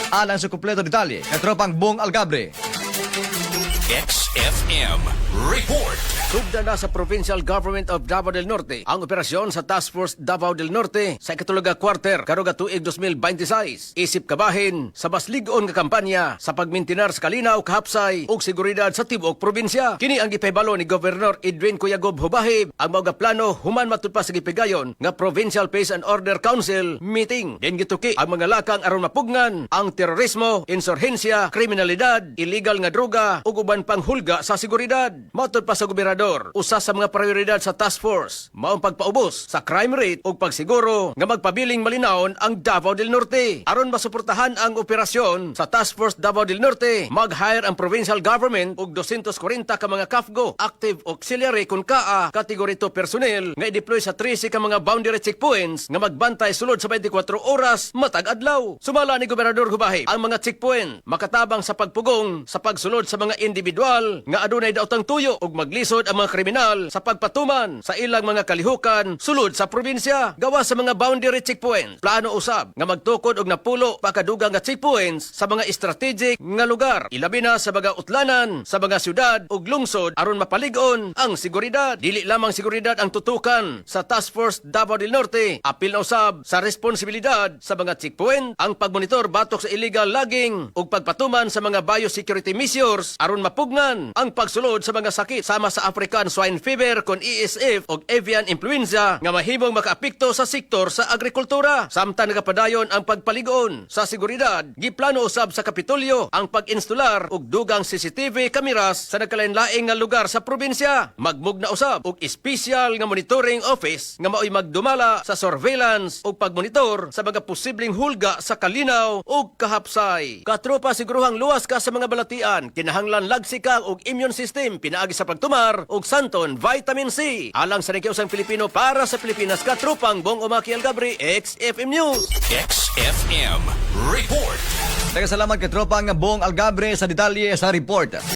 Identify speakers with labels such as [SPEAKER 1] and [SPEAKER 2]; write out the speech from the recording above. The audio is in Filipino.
[SPEAKER 1] Alang sa kumpleto detalye, katropang Bong Algabre.
[SPEAKER 2] XFM Report.
[SPEAKER 3] Sugda na sa Provincial Government of Davao del Norte ang operasyon sa Task Force Davao del Norte sa ikatuluga quarter karuga tuig 2026. Isip kabahin sa baslig-on nga kampanya sa pagmintinar sa kalinaw, kahapsay ug seguridad sa tibuok probinsya. Kini ang gipahibalo ni Governor Edwin Cuyagob Hubahib ang mga plano human matud pa sa gipigayon nga Provincial Peace and Order Council meeting. Din gituki ang mga lakang aron mapugnan ang terorismo, insurhensya, kriminalidad, illegal nga droga ug uban pang hulga sa seguridad. Matud pa sa gobernador, usa sa mga prioridad sa task force maong pagpaubos sa crime rate ug pagsiguro nga magpabiling malinawon ang Davao del Norte. Aron masuportahan ang operasyon sa Task Force Davao del Norte, mag-hire ang provincial government og 240 ka mga KAFGO, Active Auxiliary kun KA, Category 2 personnel nga i-deploy sa 13 ka mga boundary checkpoints nga magbantay sulod sa 24 oras matag adlaw. Sumala ni Gobernador Hubahib ang mga checkpoint makatabang sa pagpugong sa pagsulod sa mga individual nga adunay daotang tuyo ug maglisod ang mga kriminal sa pagpatuman sa ilang mga kalihukan sulod sa probinsya. Gawa sa mga boundary checkpoints, plano usab nga magtukod og napulo pakadugang nga checkpoints sa mga strategic nga lugar, ilabi na sa mga utlanan, sa mga syudad ug lungsod aron mapalig-on ang seguridad. Dili lamang seguridad ang tutukan sa Task Force Davao del Norte, apil na usab sa responsibilidad sa mga checkpoint ang pagmonitor batok sa illegal logging ug pagpatuman sa mga biosecurity measures aron mapugnan ang pagsulod sa mga sakit sama sa African Swine Fever kon ESF o Avian Influenza nga mahimong makaapekto sa sektor sa agrikultura. Samtang nagapadayon ang pagpaligon sa seguridad, giplano usab sa Kapitolyo ang pag-instalar og dugang CCTV kameras sa nagkalain-laing nga lugar sa probinsya. Magmug na usab og espesyal nga monitoring office nga maoy magdumala sa surveillance ug pagmonitor sa mga posibleng hulga sa kalinaw ug kahapsay. Katropa, siguruhang luwas ka sa mga balatian, kinahanglan lagsi ka og immune system pinaagi sa pagtumar ug santon vitamin C. Alang sa nakiusang Pilipino para sa Pilipinas, katropang Bong Umaki Algabre, XFM News.
[SPEAKER 2] XFM Report.
[SPEAKER 1] Salamat katropang Bong Algabre sa detalye sa report.